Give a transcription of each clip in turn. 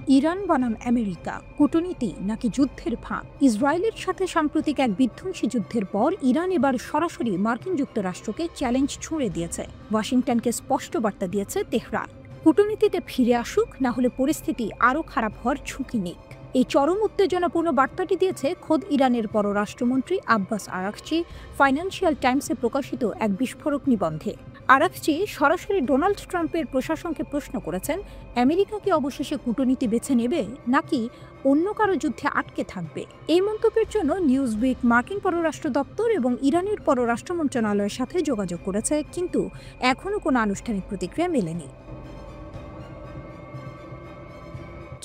Iran বনাম America, কূটনীতি নাকি যুদ্ধের ফাঁদ? ইসরায়েলের সাথে সাম্প্রতিক এক বিধ্বংসী যুদ্ধের পর ইরান এবার সরাসরি মার্কিন যুক্তরাষ্ট্রকে চ্যালেঞ্জ ছুঁড়ে দিয়েছে। ওয়াশিংটনকে স্পষ্ট বার্তা দিয়েছে তেহরান, কূটনীতিতে ফিরে আসুক, না হলে পরিস্থিতি আরও খারাপ হওয়ার ঝুঁকি নিক। এই চরম উত্তেজনাপূর্ণ বার্তাটি দিয়েছে খোদ ইরানের পররাষ্ট্রমন্ত্রী আব্বাস আরাকচি ফাইন্যান্সিয়াল টাইমসে প্রকাশিত এক বিস্ফোরক নিবন্ধে। আরাকচি সরাসরি ডোনাল্ড ট্রাম্পের প্রশাসনকে প্রশ্ন করেছেন, আমেরিকা কি অবশেষে কূটনীতি বেছে নেবে নাকি অন্য কারো যুদ্ধে আটকে থাকবে? এই মন্তব্যের জন্য নিউজউইক মার্কিন পররাষ্ট্র দপ্তর এবং ইরানের পররাষ্ট্র মন্ত্রণালয়ের সাথে যোগাযোগ করেছে, কিন্তু এখনও কোনো আনুষ্ঠানিক প্রতিক্রিয়া মেলেনি।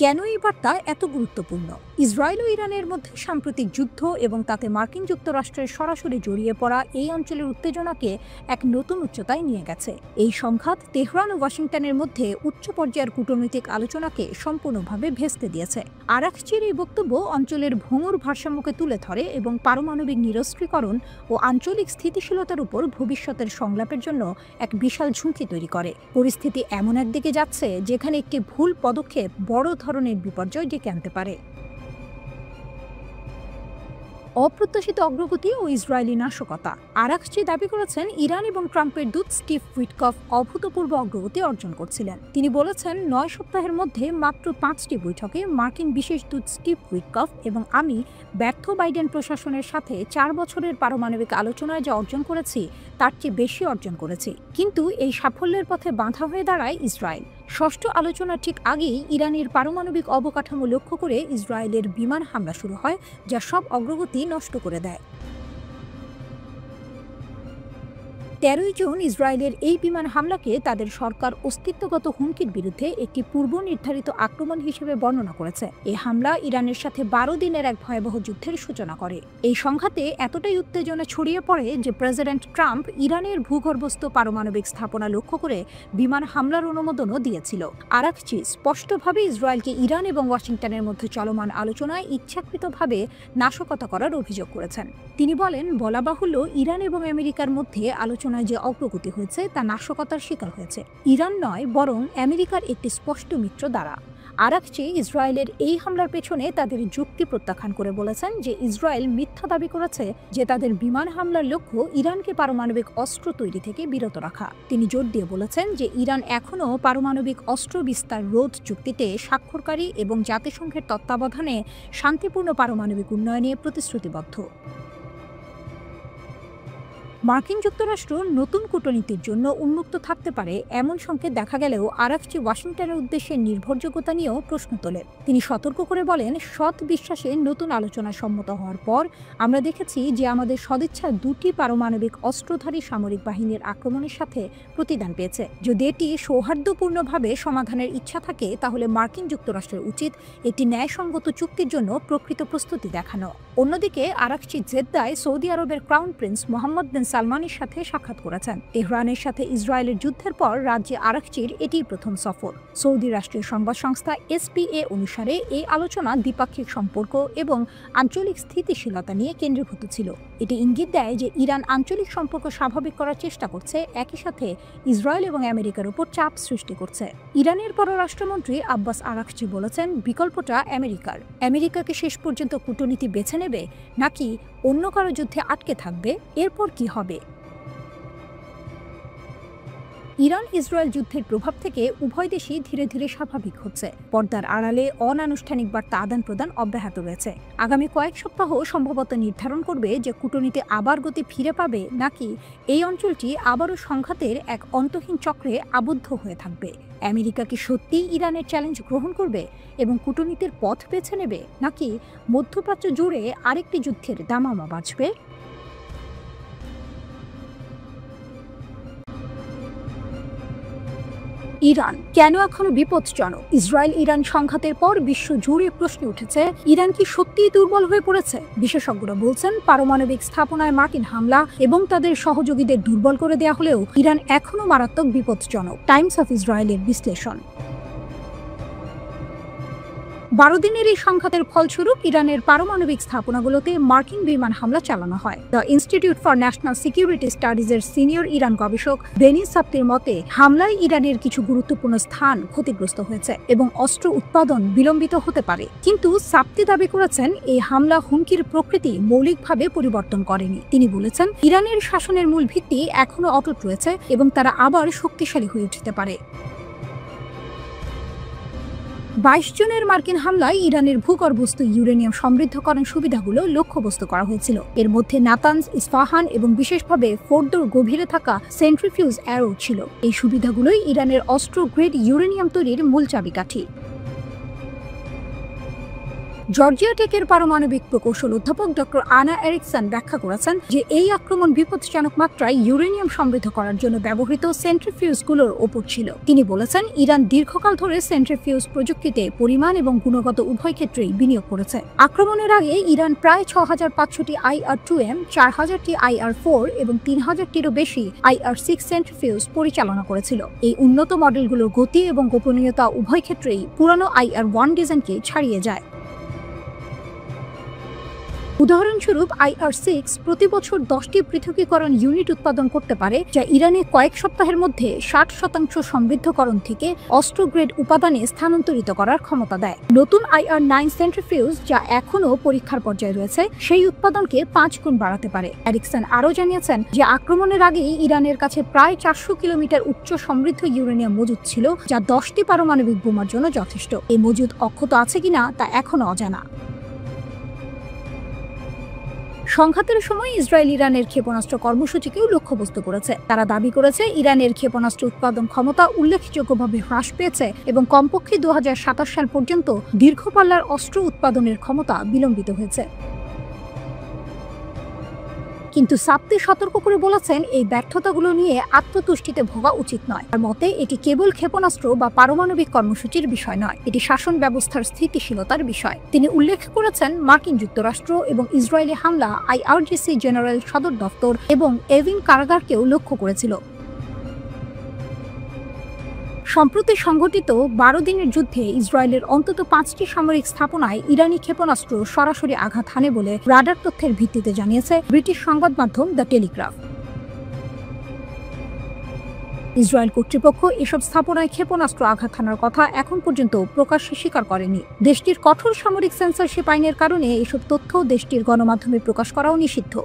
কেন এই বার্তা এত গুরুত্বপূর্ণ? ইসরায়েল ও ইরানের মধ্যে সাম্প্রতিক যুদ্ধ এবং তাতে মার্কিন যুক্তরাষ্ট্রের সরাসরি জড়িয়ে পড়া এই অঞ্চলের উত্তেজনাকে এক নতুন উচ্চতায় নিয়ে গেছে। এই সংঘাত তেহরান ও ওয়াশিংটনের মধ্যে উচ্চ পর্যায়ের কূটনৈতিক আলোচনাকে সম্পূর্ণভাবে ভেস্তে দিয়েছে। আরাকচির এই বক্তব্য অঞ্চলের ভঙ্গুর ভারসাম্যকে তুলে ধরে এবং পারমাণবিক নিরস্ত্রীকরণ ও আঞ্চলিক স্থিতিশীলতার উপর ভবিষ্যতের সংলাপের জন্য এক বিশাল ঝুঁকি তৈরি করে। পরিস্থিতি এমন একদিকে যাচ্ছে যেখানে একটি ভুল পদক্ষেপ বড় ধরনের বিপর্যয় ডেকে আনতে পারে। অপ্রত্যাশিত অগ্রগতি ও ইসরায়েলি নাশকতা। আরাকচি দাবি করেছেন, ইরান এবং ট্রাম্পের দূত স্টিভ উইটকফ অভূতপূর্ব অগ্রগতি অর্জন করছিলেন। তিনি বলেছেন, 9 সপ্তাহের মধ্যে মাত্র 5টি বৈঠকে মার্কিন বিশেষ দূত স্টিভ উইটকফ এবং আমি ব্যর্থ বাইডেন প্রশাসনের সাথে 4 বছরের পারমাণবিক আলোচনায় যা অর্জন করেছি তার চেয়ে বেশি অর্জন করেছি। কিন্তু এই সাফল্যের পথে বাধা হয়ে দাঁড়ায় ইসরায়েল। ষষ্ঠ আলোচনার ঠিক আগেই ইরানের পারমাণবিক অবকাঠামো লক্ষ্য করে ইসরায়েলের বিমান হামলা শুরু হয়, যা সব অগ্রগতি নষ্ট করে দেয়। 13 জুন ইসরায়েলের এই বিমান হামলাকে তাদের সরকার অস্তিত্বগত হুমকির বিরুদ্ধে একটি পূর্ব নির্ধারিত আক্রমণ হিসেবে বর্ণনা করেছে। এই হামলা ইরানের সাথে 12 দিনের এক ভয়াবহ যুদ্ধের সূচনা করে। এই সংঘাতে এতটাই উত্তেজনা ছড়িয়ে পড়ে যে প্রেসিডেন্ট ট্রাম্প ইরানের ভূগর্ভস্থ পারমাণবিক স্থাপনা লক্ষ্য করে বিমান হামলার অনুমোদনও দিয়েছিল। আরাকচি স্পষ্টভাবে ইসরায়েলকে ইরান এবং ওয়াশিংটনের মধ্যে চলমান আলোচনায় ইচ্ছাকৃতভাবে নাশকতা করার অভিযোগ করেছেন। তিনি বলেন, বলা বাহুল্য, ইরান এবং আমেরিকার মধ্যে আলোচনায় যে অগ্রগতি হয়েছে তা নাশকতার শিকার হয়েছে ইরান নয়, বরং আমেরিকার একটি স্পষ্ট মিত্র দ্বারা। আরাকচি ইসরায়েলের এই হামলার পেছনে তাদের যুক্তি প্রত্যাখ্যান করে বলেছেন যে ইসরায়েল মিথ্যা দাবি করেছে যে তাদের বিমান হামলার লক্ষ্য ইরানকে পারমাণবিক অস্ত্র তৈরি থেকে বিরত রাখা। তিনি জোর দিয়ে বলেছেন যে ইরান এখনও পারমাণবিক অস্ত্র বিস্তার রোধ চুক্তিতে স্বাক্ষরকারী এবং জাতিসংঘের তত্ত্বাবধানে শান্তিপূর্ণ পারমাণবিক উন্নয়নে প্রতিশ্রুতিবদ্ধ। মার্কিন যুক্তরাষ্ট্র নতুন কূটনীতির জন্য উন্মুক্ত থাকতে পারে এমন সংকেত দেখা গেলেও আরাকচি ওয়াশিংটনের উদ্দেশ্যে নির্ভরযোগ্যতা নিয়েও প্রশ্ন তোলেন। তিনি সতর্ক করে বলেন, সৎ বিশ্বাসে নতুন আলোচনা সম্মত হওয়ার পর আমরা দেখেছি যে আমাদের সদিচ্ছা 2টি পারমাণবিক অস্ত্রধারী সামরিক বাহিনীর আক্রমণের সাথে প্রতিদান পেয়েছে। যদি এটি সৌহার্দ্যপূর্ণভাবে সমাধানের ইচ্ছা থাকে তাহলে মার্কিন যুক্তরাষ্ট্রের উচিত একটি ন্যায়সঙ্গত চুক্তির জন্য প্রকৃত প্রস্তুতি দেখানো। অন্যদিকে আরাকচি জেদ্দায় সৌদি আরবের ক্রাউন প্রিন্স মোহাম্মদ বিন সালমানের সাথে সাক্ষাৎ করেছেন। তেহরানের সাথে ইসরায়েলের যুদ্ধের পর রাজ্যে আরাকচির এটি প্রথম সফর। সৌদি রাষ্ট্রীয় সংবাদ সংস্থা SPA অনুসারে এই আলোচনা দ্বিপাক্ষিক সম্পর্ক এবং আঞ্চলিক স্থিতিশীলতা নিয়ে কেন্দ্রীভূত ছিল। এটি ইঙ্গিত দেয় যে ইরান আঞ্চলিক সম্পর্ক স্বাভাবিক করার চেষ্টা করছে, একই সাথে ইসরায়েল এবং আমেরিকার উপর চাপ সৃষ্টি করছে। ইরানের পররাষ্ট্রমন্ত্রী আব্বাস আরাকচি বলেছেন, বিকল্পটা আমেরিকার। আমেরিকাকে শেষ পর্যন্ত কূটনীতি বেছে নেবে নাকি অন্য কারো যুদ্ধে আটকে থাকবে? এরপর কি হবে? ইরান ইসরায়েল যুদ্ধের প্রভাব থেকে উভয় দেশই ধীরে ধীরে স্বাভাবিক হচ্ছে। পর্দার আড়ালে অনানুষ্ঠানিক বার্তা আদান প্রদান অব্যাহত রয়েছে। আগামী কয়েক সপ্তাহ সম্ভবত নির্ধারণ করবে যে কূটনীতি আবার গতি ফিরে পাবে নাকি এই অঞ্চলটি আবারও সংঘাতের এক অন্তহীন চক্রে আবদ্ধ হয়ে থাকবে। আমেরিকা কি সত্যিই ইরানের চ্যালেঞ্জ গ্রহণ করবে এবং কূটনীতির পথ বেছে নেবে, নাকি মধ্যপ্রাচ্য জুড়ে আরেকটি যুদ্ধের দামামা বাজবে? ইরান কেন এখনো বিপজ্জনক? ইসরায়েল ইরান সংঘাতের পর বিশ্ব জুড়ে প্রশ্ন উঠেছে, ইরান কি সত্যিই দুর্বল হয়ে পড়েছে? বিশেষজ্ঞরা বলছেন, পারমাণবিক স্থাপনায় মার্কিন হামলা এবং তাদের সহযোগীদের দুর্বল করে দেয়া হলেও ইরান এখনো মারাত্মক বিপজ্জনক। টাইমস অফ ইসরায়েলের বিশ্লেষণ। 12 দিনের এই সংঘাতের ফলস্বরূপ ইরানের পারমাণবিক স্থাপনাগুলোতে মার্কিন বিমান হামলা চালানো হয়। The institute for national security স্টাডিজের সিনিয়র ইরান গবেষক বেনি সাপ্তির মতে, হামলায় ইরানের কিছু গুরুত্বপূর্ণ স্থান ক্ষতিগ্রস্ত হয়েছে এবং অস্ত্র উৎপাদন বিলম্বিত হতে পারে। কিন্তু সাপ্তি দাবি করেছেন, এই হামলা হুমকির প্রকৃতি মৌলিকভাবে পরিবর্তন করেনি। তিনি বলেছেন, ইরানের শাসনের মূল ভিত্তি এখনও অটুট রয়েছে এবং তারা আবার শক্তিশালী হয়ে উঠতে পারে। 22 জনের মার্কিন হামলায় ইরানের ভূগর্ভস্থ ইউরেনিয়াম সমৃদ্ধকরণ সুবিধাগুলো লক্ষ্যবস্তু করা হয়েছিল। এর মধ্যে নাতানজ, ইস্পাহান এবং বিশেষভাবে ফোর্দোর গভীরে থাকা সেন্ট্রিফিউজ অ্যারো ছিল। এই সুবিধাগুলোই ইরানের অস্ত্র গ্রেড ইউরেনিয়াম তৈরির মূল চাবিকাঠি। জর্জিয়া টেকের পারমাণবিক প্রকৌশল অধ্যাপক ডক্টর আনা এরিকসন ব্যাখ্যা করেছেন যে এই আক্রমণ বিপজ্জনক মাত্রায় ইউরেনিয়াম সমৃদ্ধ করার জন্য ব্যবহৃত সেন্ট্রিফিউজগুলোর ওপর ছিল। তিনি বলেছেন, ইরান দীর্ঘকাল ধরে সেন্ট্রিফিউজ প্রযুক্তিতে পরিমাণ এবং গুণগত উভয় ক্ষেত্রেই বিনিয়োগ করেছে। আক্রমণের আগে ইরান প্রায় 6500টি IR-2M, 4000টি IR-4 এবং 3000টিরও বেশি IR-6 সেন্ট্রিফিউজ পরিচালনা করেছিল। এই উন্নত মডেলগুলোর গতি এবং গোপনীয়তা উভয় ক্ষেত্রেই পুরানো IR-1 ডিজাইনকে ছাড়িয়ে যায়। উদাহরণস্বরূপ IR-6 প্রতি বছর 10টি পৃথকীকরণ ইউনিট উৎপাদন করতে পারে, যা ইরানে কয়েক সপ্তাহের মধ্যে 60% সমৃদ্ধকরণ থেকে অস্ত্র গ্রেড উপাদানে স্থানান্তরিত করার ক্ষমতা দেয়। নতুন IR-9 সেন্ট্রিফিউজ, যা এখনও পরীক্ষার পর্যায়ে রয়েছে, সেই উৎপাদনকে 5 গুণ বাড়াতে পারে। এরিকসন আরও জানিয়েছেন যে আক্রমণের আগেই ইরানের কাছে প্রায় 400 কিলোমিটার উচ্চ সমৃদ্ধ ইউরেনিয়াম মজুদ ছিল, যা 10টি পারমাণবিক বোমার জন্য যথেষ্ট। এই মজুদ অক্ষত আছে কিনা তা এখনও অজানা। সংঘাতের সময় ইসরায়েল ইরানের ক্ষেপণাস্ত্র কর্মসূচিকেও লক্ষ্যবস্তু করেছে। তারা দাবি করেছে, ইরানের ক্ষেপণাস্ত্র উৎপাদন ক্ষমতা উল্লেখযোগ্যভাবে হ্রাস পেয়েছে এবং কমপক্ষে 2027 সাল পর্যন্ত দীর্ঘপাল্লার অস্ত্র উৎপাদনের ক্ষমতা বিলম্বিত হয়েছে। কিন্তু সাপ্তি সতর্ক করে বলেছেন, এই ব্যর্থতাগুলো নিয়ে আত্মতুষ্টিতে ভোগা উচিত নয়। তার মতে, এটি কেবল ক্ষেপণাস্ত্র বা পারমাণবিক কর্মসূচির বিষয় নয়, এটি শাসন ব্যবস্থার স্থিতিশীলতার বিষয়। তিনি উল্লেখ করেছেন, মার্কিন যুক্তরাষ্ট্র এবং ইসরায়েলি হামলা IRGC জেনারেল সদর দফতর এবং এভিন কারাগারকেও লক্ষ্য করেছিল। সম্প্রতি সংঘটিত 12 দিনের যুদ্ধে ইসরায়েলের অন্তত 5টি সামরিক স্থাপনায় ইরানি ক্ষেপণাস্ত্র সরাসরি আঘাত হানে বলে রাডার তথ্যের ভিত্তিতে জানিয়েছে ব্রিটিশ সংবাদ মাধ্যম দ্য টেলিগ্রাফ। ইসরায়েল কর্তৃপক্ষ এসব স্থাপনায় ক্ষেপণাস্ত্র আঘাত হানার কথা এখন পর্যন্ত প্রকাশ্যে স্বীকার করেনি। দেশটির কঠোর সামরিক সেন্সরশিপ আইনের কারণে এসব তথ্য দেশটির গণমাধ্যমে প্রকাশ করাও নিষিদ্ধ।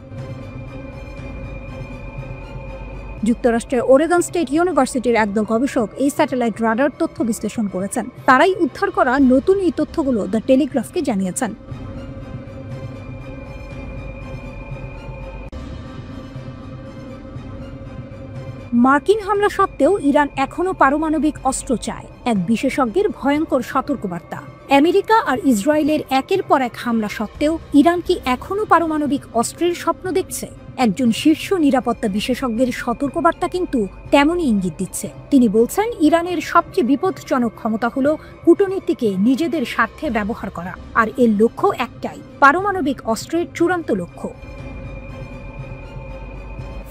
যুক্তরাষ্ট্রের ওরেগন স্টেট ইউনিভার্সিটির একদল গবেষক এই স্যাটেলাইট রাডার তথ্য বিশ্লেষণ করেছেন। তারাই উদ্ধার করা নতুন এই তথ্যগুলো দ্য টেলিগ্রাফকে জানিয়েছেন। মার্কিন হামলা সত্ত্বেও ইরান এখনও পারমাণবিক অস্ত্র চায়, এক বিশেষজ্ঞের ভয়ঙ্কর সতর্কবার্তা। আমেরিকা আর ইসরায়েলের একের পর এক হামলা সত্ত্বেও ইরান কি এখনও পারমাণবিক অস্ত্রের স্বপ্ন দেখছে? একজন শীর্ষ নিরাপত্তা বিশেষজ্ঞের সতর্কবার্তা কিন্তু তেমনই ইঙ্গিত দিচ্ছে। তিনি বলছেন, ইরানের সবচেয়ে বিপজ্জনক ক্ষমতা হলো কূটনীতিকে নিজেদের স্বার্থে ব্যবহার করা, আর এর লক্ষ্য একটাই, পারমাণবিক অস্ত্রের চূড়ান্ত লক্ষ্য।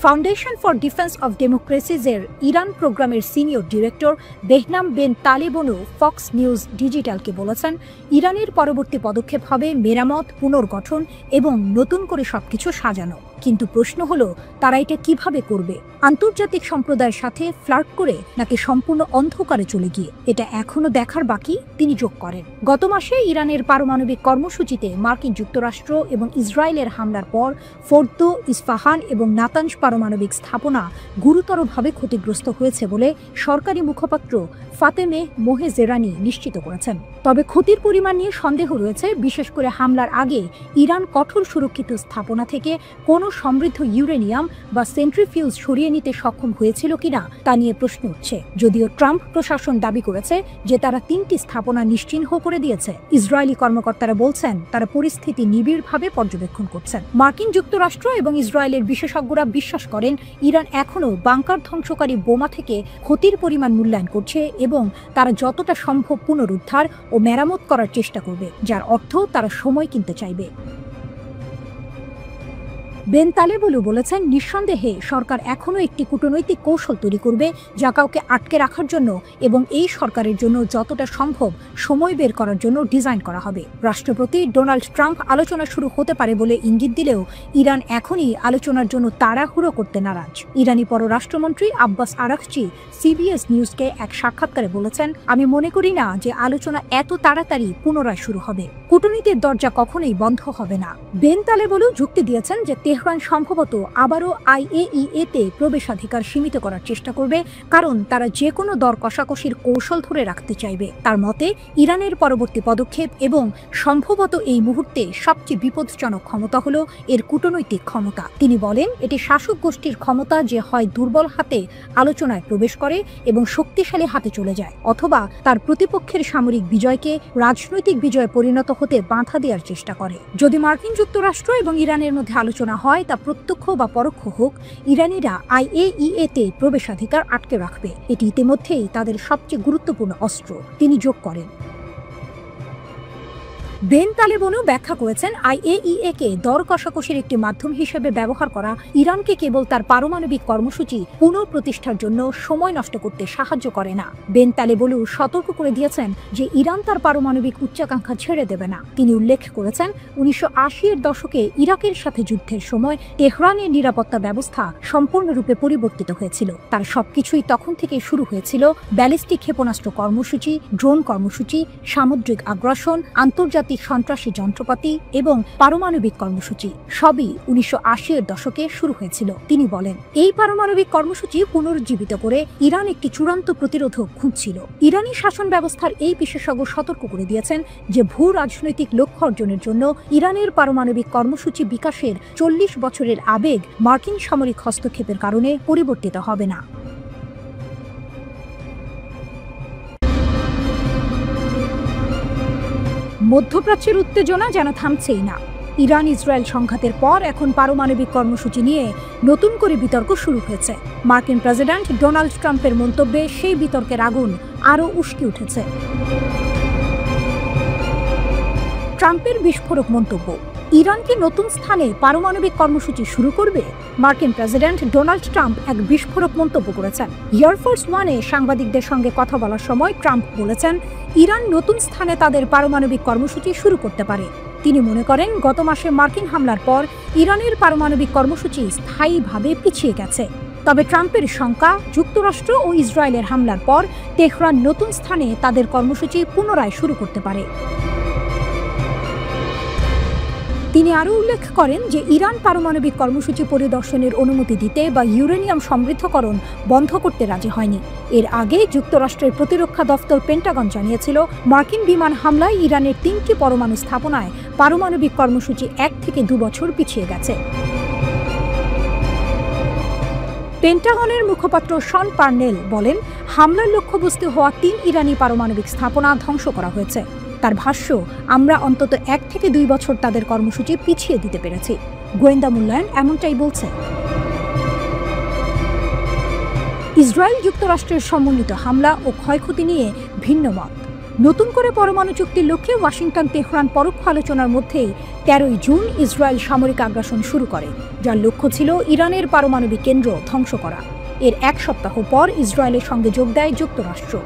ফাউন্ডেশন ফর ডিফেন্স অব ডেমোক্রেসিজের ইরান প্রোগ্রামের সিনিয়র ডিরেক্টর বেহনাম বেন তালেবনও ফক্স নিউজ ডিজিটালকে বলেছেন, ইরানের পরবর্তী পদক্ষেপ হবে মেরামত, পুনর্গঠন এবং নতুন করে সবকিছু সাজানো। কিন্তু প্রশ্ন হলো, তারা এটা কিভাবে করবে? আন্তর্জাতিক সম্প্রদায়ের সাথে ফ্লার্ট করে নাকি সম্পূর্ণ অন্ধকারে চলে গিয়ে? এটা এখনো দেখার বাকি, তিনি যোগ করেন। গত মাসে ইরানের পারমাণবিক কর্মসূচিতে মার্কিন যুক্তরাষ্ট্র এবং ইসরায়েলের হামলার পর ফোর্দো, ইস্পাহান এবং নাতানজ পারমাণবিক স্থাপনা গুরুতরভাবে ক্ষতিগ্রস্ত হয়েছে বলে সরকারি মুখপাত্র ফাতেমে মোহেজেরানি নিশ্চিত করেছেন। তবে ক্ষতির পরিমাণ নিয়ে সন্দেহ রয়েছে, বিশেষ করে হামলার আগে ইরান কঠোর সুরক্ষিত স্থাপনা থেকে কোনো সমৃদ্ধ ইউরেনিয়াম বা সেন্ট্রিফিউজ সরিয়ে নিতে সক্ষম হয়েছিল কিনা তা নিয়ে প্রশ্ন উঠছে। যদিও ট্রাম্প প্রশাসন দাবি করেছে যে তারা 3টি স্থাপনা নিশ্চিহ্ন করে দিয়েছে, ইসরায়েলি কর্মকর্তারা বলছেন তারা পরিস্থিতি নিবিড়ভাবে পর্যবেক্ষণ করছেন। মার্কিন যুক্তরাষ্ট্র এবং ইসরায়েলের বিশেষজ্ঞরা বিশ্বাস করেন, ইরান এখনও বাংকার ধ্বংসকারী বোমা থেকে ক্ষতির পরিমাণ মূল্যায়ন করছে এবং তারা যতটা সম্ভব পুনরুদ্ধার ও মেরামত করার চেষ্টা করবে, যার অর্থ তারা সময় কিনতে চাইবে। বেন তালেবুলু বলেছেন, নিঃসন্দেহে সরকার এখনও একটি কূটনৈতিক কৌশল তৈরি করবে যা কাউকে আটকে রাখার জন্য এবং এই সরকারের জন্য যতটা সম্ভব সময় বের করার জন্য ডিজাইন করা হবে। রাষ্ট্রপতি ডোনাল্ড ট্রাম্প আলোচনা শুরু হতে পারে বলে ইঙ্গিত দিলেও ইরান এখনই আলোচনার জন্য তাড়াহুড়ো করতে নারাজ। ইরানি পররাষ্ট্রমন্ত্রী আব্বাস আরাকচি সিবিএস নিউজকে এক সাক্ষাৎকারে বলেছেন, আমি মনে করি না যে আলোচনা এত তাড়াতাড়ি পুনরায় শুরু হবে। কূটনীতির দরজা কখনোই বন্ধ হবে না। বেন তালেবুলু যুক্তি দিয়েছেন যে তেহরান সম্ভবত আবারও IAEA-তে প্রবেশাধিকার সীমিত করার চেষ্টা করবে, কারণ তারা যে কোনো দর কষাকষির কৌশল ধরে রাখতে চাইবে। তার মতে ইরানের পরবর্তী পদক্ষেপ এবং সম্ভবত এই মুহূর্তে সবচেয়ে বিপজ্জনক ক্ষমতা হলো এর কূটনৈতিক ক্ষমতা। তিনি বলেন, এটি শাসক গোষ্ঠীর ক্ষমতা যে হয় দুর্বল হাতে আলোচনায় প্রবেশ করে এবং শক্তিশালী হাতে চলে যায়, অথবা তার প্রতিপক্ষের সামরিক বিজয়কে রাজনৈতিক বিজয়ে পরিণত হতে বাধা দেওয়ার চেষ্টা করে। যদি মার্কিন যুক্তরাষ্ট্র এবং ইরানের মধ্যে আলোচনা হয়, তা প্রত্যক্ষ বা পরোক্ষ হোক, ইরানিরা IAEA-তে প্রবেশাধিকার আটকে রাখবে। এটি ইতিমধ্যেই তাদের সবচেয়ে গুরুত্বপূর্ণ অস্ত্র, তিনি যোগ করেন। বেন তালেবুলু ব্যাখ্যা করেছেন, IAEA-কে দর কষাকষির একটি মাধ্যম হিসেবে ব্যবহার করা ইরানকে কেবল তার পারমাণবিক কর্মসূচি পুনঃপ্রতিষ্ঠার জন্য সময় নষ্ট করতে সাহায্য করে না। বেন তালেবুলু সতর্ক করে দিয়েছেন যে ইরান তার পারমাণবিক উচ্চাকাঙ্ক্ষা ছেড়ে দেবে না। তিনি উল্লেখ করেছেন, 1980-এর দশকে ইরাকের সাথে যুদ্ধের সময় তেহরানের নিরাপত্তা ব্যবস্থা সম্পূর্ণরূপে পরিবর্তিত হয়েছিল। তার সবকিছুই তখন থেকে শুরু হয়েছিল ব্যালিস্টিক ক্ষেপণাস্ত্র কর্মসূচি, ড্রোন কর্মসূচি, সামুদ্রিক আগ্রাসন, আন্তর্জাতিক সন্ত্রাসী যন্ত্রপাতি এবং পারমাণবিক কর্মসূচি। সবই 1980-এর দশকে শুরু হয়েছিল। তিনি বলেন, এই পারমাণবিক কর্মসূচি পুনরুজ্জীবিত করে ইরান একটি চূড়ান্ত প্রতিরোধক খুঁজছিল। ইরানি শাসন ব্যবস্থার এই বিশেষজ্ঞ সতর্ক করে দিয়েছেন যে ভূ রাজনৈতিক লক্ষ্য অর্জনের জন্য ইরানের পারমাণবিক কর্মসূচি বিকাশের 40 বছরের আবেগ মার্কিন সামরিক হস্তক্ষেপের কারণে পরিবর্তিত হবে না। মধ্যপ্রাচ্যের উত্তেজনা যেন থামছেই না। ইরান ইসরায়েল সংঘাতের পর এখন পারমাণবিক কর্মসূচি নিয়ে নতুন করে বিতর্ক শুরু হয়েছে। মার্কিন প্রেসিডেন্ট ডোনাল্ড ট্রাম্পের মন্তব্যে সেই বিতর্কের আগুন আরও উস্কে উঠেছে। ট্রাম্পের বিস্ফোরক মন্তব্য, ইরান কি নতুন স্থানে পারমাণবিক কর্মসূচি শুরু করবে? মার্কিন প্রেসিডেন্ট ডোনাল্ড ট্রাম্প এক বিস্ফোরক মন্তব্য করেছেন। এয়ারফোর্স ওয়ানে সাংবাদিকদের সঙ্গে কথা বলার সময় ট্রাম্প বলেছেন, ইরান নতুন স্থানে তাদের পারমাণবিক কর্মসূচি শুরু করতে পারে। তিনি মনে করেন, গত মাসে মার্কিন হামলার পর ইরানের পারমাণবিক কর্মসূচি স্থায়ীভাবে পিছিয়ে গেছে। তবে ট্রাম্পের শঙ্কা, যুক্তরাষ্ট্র ও ইসরায়েলের হামলার পর তেহরান নতুন স্থানে তাদের কর্মসূচি পুনরায় শুরু করতে পারে। তিনি আরও উল্লেখ করেন যে ইরান পারমাণবিক কর্মসূচি পরিদর্শনের অনুমতি দিতে বা ইউরেনিয়াম সমৃদ্ধকরণ বন্ধ করতে রাজি হয়নি। এর আগে যুক্তরাষ্ট্রের প্রতিরক্ষা দফতর পেন্টাগন জানিয়েছিল, মার্কিন বিমান হামলায় ইরানের 3টি পরমাণু স্থাপনায় পারমাণবিক কর্মসূচি 1 থেকে 2 বছর পিছিয়ে গেছে। পেন্টাগনের মুখপাত্র শন পার্নেল বলেন, হামলার লক্ষ্যবস্তু হওয়া 3 ইরানি পারমাণবিক স্থাপনা ধ্বংস করা হয়েছে। তার ভাষ্য, আমরা অন্তত 1 থেকে 2 বছর তাদের কর্মসূচি পিছিয়ে দিতে পেরেছি। গোয়েন্দা মূল্যায়ন এমনটাই বলছে। ইসরায়েল যুক্তরাষ্ট্রের সমন্বিত হামলা ও ক্ষয়ক্ষতি নিয়ে ভিন্ন মত। নতুন করে পরমাণু চুক্তির লক্ষ্যে ওয়াশিংটন তেহরান পরোক্ষ আলোচনার মধ্যেই 13 জুন ইসরায়েল সামরিক আগ্রাসন শুরু করে, যার লক্ষ্য ছিল ইরানের পারমাণবিক কেন্দ্র ধ্বংস করা। এর 1 সপ্তাহ পর ইসরায়েলের সঙ্গে যোগ দেয় যুক্তরাষ্ট্র।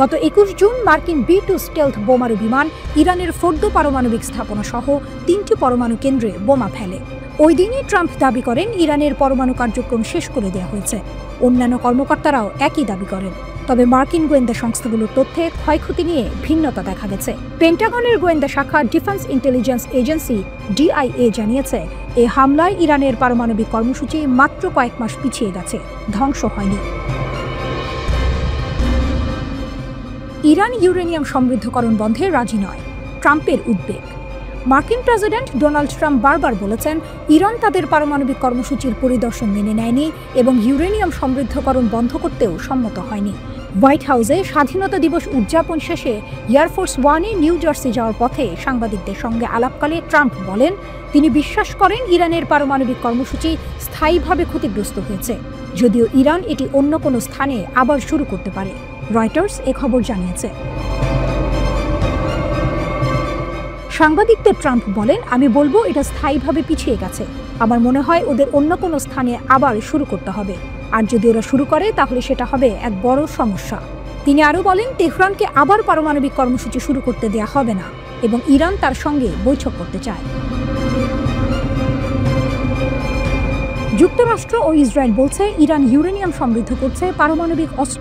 গত 21 জুন মার্কিন B-2 স্টেলথ বোমারু বিমান ইরানের ফোর্দো পারমাণবিক স্থাপনা সহ 3টি পরমাণু কেন্দ্রে বোমা ফেলে। ওই দিনই ট্রাম্প দাবি করেন, ইরানের পরমাণু কার্যক্রম শেষ করে দেওয়া হয়েছে। অন্যান্য কর্মকর্তারাও একই দাবি করেন। তবে মার্কিন গোয়েন্দা সংস্থাগুলোর তথ্যে ক্ষয়ক্ষতি নিয়ে ভিন্নতা দেখা গেছে। পেন্টাগনের গোয়েন্দা শাখা ডিফেন্স ইন্টেলিজেন্স এজেন্সি DIA জানিয়েছে, এই হামলায় ইরানের পারমাণবিক কর্মসূচি মাত্র কয়েক মাস পিছিয়ে গেছে, ধ্বংস হয়নি। ইরান ইউরেনিয়াম সমৃদ্ধকরণ বন্ধে রাজি নয়, ট্রাম্পের উদ্বেগ। মার্কিন প্রেসিডেন্ট ডোনাল্ড ট্রাম্প বারবার বলেছেন, ইরান তাদের পারমাণবিক কর্মসূচির পরিদর্শন মেনে নেয়নি এবং ইউরেনিয়াম সমৃদ্ধকরণ বন্ধ করতেও সম্মত হয়নি। হোয়াইট হাউসে স্বাধীনতা দিবস উদযাপন শেষে এয়ারফোর্স ওয়ানে নিউ জার্সি যাওয়ার পথে সাংবাদিকদের সঙ্গে আলাপকালে ট্রাম্প বলেন, তিনি বিশ্বাস করেন ইরানের পারমাণবিক কর্মসূচি স্থায়ীভাবে ক্ষতিগ্রস্ত হয়েছে, যদিও ইরান এটি অন্য কোনো স্থানে আবার শুরু করতে পারে। রয়টার্স এ খবর জানিয়েছে। সাংবাদিকদের ট্রাম্প বলেন, আমি বলবো এটা স্থায়ীভাবে পিছিয়ে গেছে। আমার মনে হয় ওদের অন্য কোনো স্থানে আবার শুরু করতে হবে, আর যদি ওরা শুরু করে তাহলে সেটা হবে এক বড় সমস্যা। তিনি আরও বলেন, তেহরানকে আবার পারমাণবিক কর্মসূচি শুরু করতে দেয়া হবে না এবং ইরান তার সঙ্গে বৈঠক করতে চায়। যুক্তরাষ্ট্র ও ইসরায়েল বলছে ইরান ইউরেনিয়াম সমৃদ্ধ করছে, পারমাণবিক অস্ত্র